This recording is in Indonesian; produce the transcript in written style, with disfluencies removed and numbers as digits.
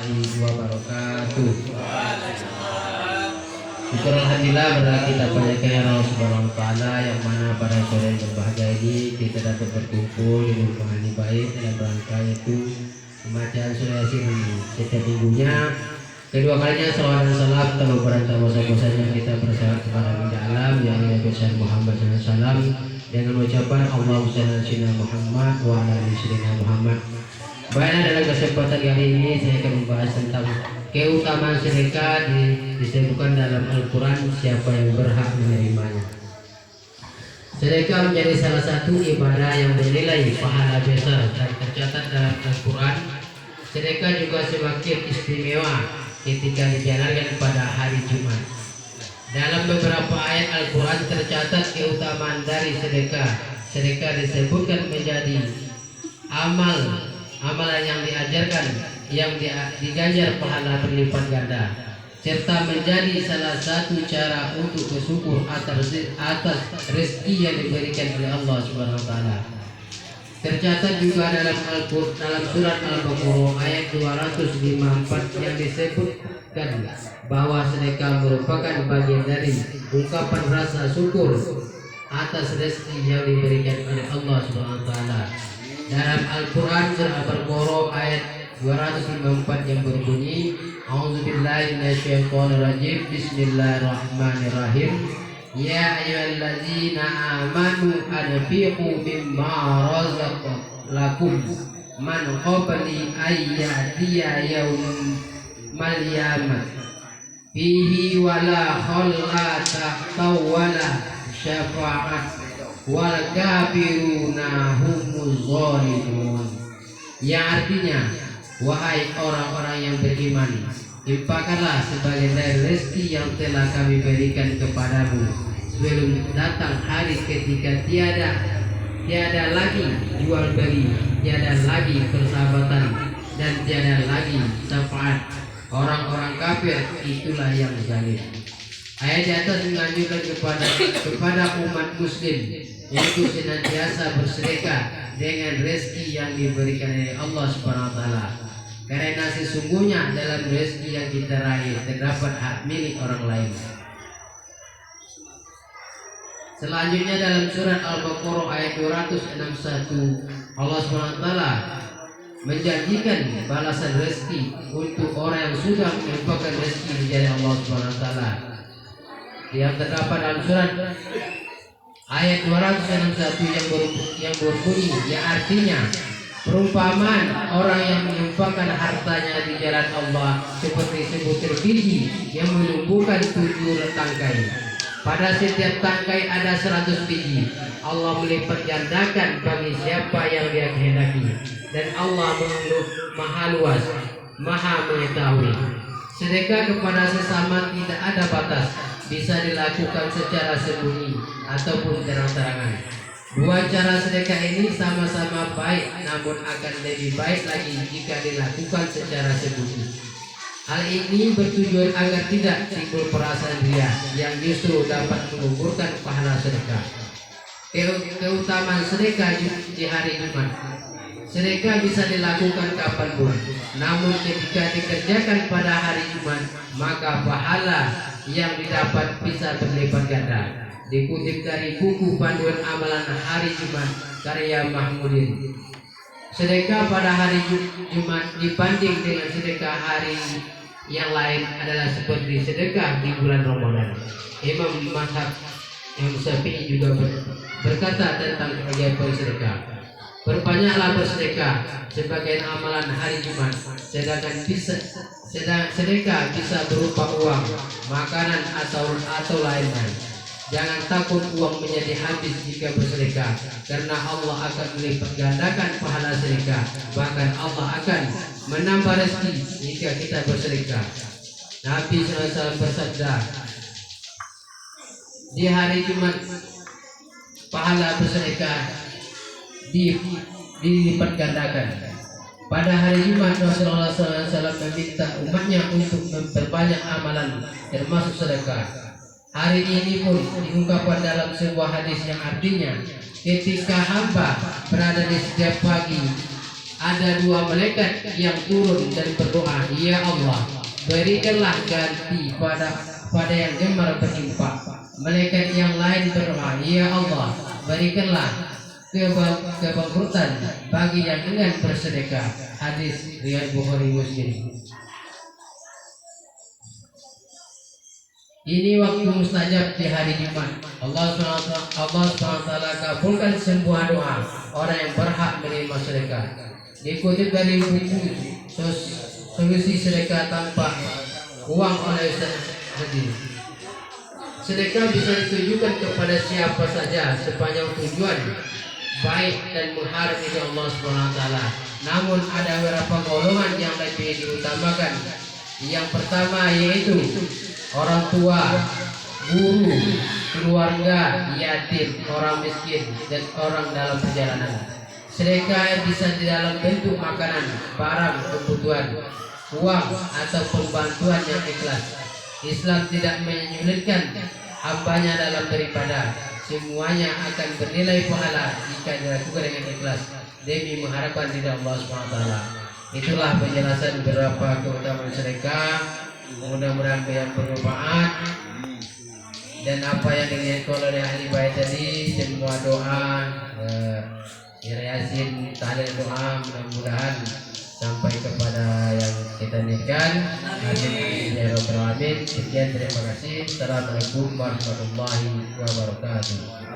warahmatullahi wabarakatuh. Syukur alhamdulillah berdoa kita panjatkan Allah Subhanahu wa taala yang mana pada sore yang berbahagia ini kita dapat berkumpul di rumah ini baik dalam rangka itu pembacaan surah Yasin setiap minggunya. Kedua kalinya salawat dan salam telah berantah bosan-bosannya kita bersalawat kepada Nabi alam yang Nabi Muhammad SAW dengan ucapan Allahumma shalli ala Muhammad wa ala ali sayyidina Muhammad. Baiklah, dalam kesempatan kali ini saya akan membahas tentang keutamaan sedekah disebutkan dalam Al-Quran siapa yang berhak menerimanya. Sedekah menjadi salah satu ibadah yang bernilai pahala besar dan tercatat dalam Al-Quran. Sedekah juga semakin istimewa ketika dijalankan pada hari Jumat. Dalam beberapa ayat Al-Quran tercatat keutamaan dari sedekah. Sedekah disebutkan menjadi amalan yang diajarkan yang diganjar pahala berlipat ganda, serta menjadi salah satu cara untuk bersyukur atas rezeki yang diberikan oleh Allah Subhanahu wa taala. Tercatat juga dalam surat Al-Baqarah ayat 254 yang disebutkan bahwa sedekah merupakan bagian dari ungkapan rasa syukur atas rezeki yang diberikan oleh Allah Subhanahu wa taala. Dalam Al-Quran surah Al-Baqarah ayat 254 yang berbunyi, A'udzubillahi minasyaitonirrajim, Bismillahirrahmanirrahim. Ya ayyuhalladzina amanu anfiqu mimma razaqnakum man qabli ayyatiya yawmal qiyamah fihi wala khallata wala syafa'at wal kafiruna humuz zalimun. Yang artinya, wahai orang-orang yang beriman, infakkanlah sebagian dari rezeki yang telah kami berikan kepadamu sebelum datang hari ketika tiada lagi jual beli, tiada lagi persahabatan, dan tiada lagi syafaat. Orang-orang kafir itulah yang zalim. Ayat di atas menganjurkan kepada umat muslim untuk senantiasa bersedekah dengan rezeki yang diberikan oleh Allah Subhanahu wa taala. Karena sesungguhnya dalam rezeki yang kita raih terdapat hak milik orang lain. Selanjutnya dalam surat Al-Baqarah ayat 261 Allah Subhanahu wa taala menjanjikan balasan rezeki untuk orang yang sudah menginfakkan rezeki dari Allah Subhanahu wa taala. Yang terdapat dalam surat ayat 261 yang berbunyi, yang artinya perumpamaan orang yang menginfakkan hartanya di jalan Allah seperti sebutir biji yang menumbuhkan 7 tangkai. Pada setiap tangkai ada 100 biji. Allah melipat gandakan bagi siapa yang Dia kehendaki, dan Allah Maha luas, Maha mengetahui. Sedekah kepada sesama tidak ada batas, bisa dilakukan secara sembunyi ataupun terang-terangan. Dua cara sedekah ini sama-sama baik, namun akan lebih baik lagi jika dilakukan secara sembunyi. Hal ini bertujuan agar tidak timbul perasaan ria yang justru dapat mengukurkan pahala sedekah. Keutamaan sedekah di hari Jumat. Sedekah bisa dilakukan kapanpun, namun ketika dikerjakan pada hari Jumat, maka pahala yang didapat bisa berlipat ganda. Dikutip dari buku panduan amalan hari Jumat karya Mahmudin. Sedekah pada hari Jumat dibanding dengan sedekah hari yang lain adalah seperti sedekah di bulan Ramadan. Imam Mazhab Imam Syafi'i juga berkata tentang kewajiban sedekah. Berbanyaklah bersedekah sebagai amalan hari Jumat, sedangkan sedekah bisa berupa uang, makanan atau lain-lain. Jangan takut uang menjadi habis jika bersedekah, karena Allah akan melipat gandakan pahala sedekah. Bahkan Allah akan menambah rezeki jika kita bersedekah. Nabi SAW bersabda, di hari Jumat pahala bersedekah dilipat gandakan. Pada hari Jumat Rasulullah SAW meminta umatnya untuk memperbanyak amalan termasuk sedekah. Hari ini pun diungkapkan dalam sebuah hadis yang artinya, ketika hamba berada di setiap pagi ada dua malaikat yang turun dan berdoa, ya Allah, berikanlah ganti pada yang gemar berlimpah. Malaikat yang lain berdoa, ya Allah, berikanlah kebangkrutan bagi yang enggan bersedekah. Hadis riwayat Bukhari Muslim. Ini waktu mustajab di hari Jumat. Allah SWT kabulkan semua doa orang yang berhak menerima sedekah. Dikutip dari buku Solusi Sedekah Tanpa Uang oleh Ustaz Hadi. Sedekah bisa ditujukan kepada siapa saja sepanjang tujuan baik dan mengharap ridho Allah SWT. Namun ada beberapa golongan yang lebih diutamakan. Yang pertama yaitu orang tua, guru, keluarga, yatim, orang miskin, dan orang dalam perjalanan. Sedekah bisa di dalam bentuk makanan, barang kebutuhan, uang, ataupun bantuan yang ikhlas. Islam tidak menyulitkan hambanya dalam beribadah. Semuanya akan bernilai pahala jika dilakukan dengan ikhlas demi mengharapkan ridha Allah SWT. Itulah penjelasan beberapa keutamaan sedekah. Mudah-mudahan yang bermanfaat, dan apa yang dilihat oleh ahli bait tadi, semua doa Yasin, tahlil doa, mudah-mudahan sampai kepada yang kita niatkan. Amin. Sekian, terima kasih. Assalamualaikum warahmatullahi wabarakatuh.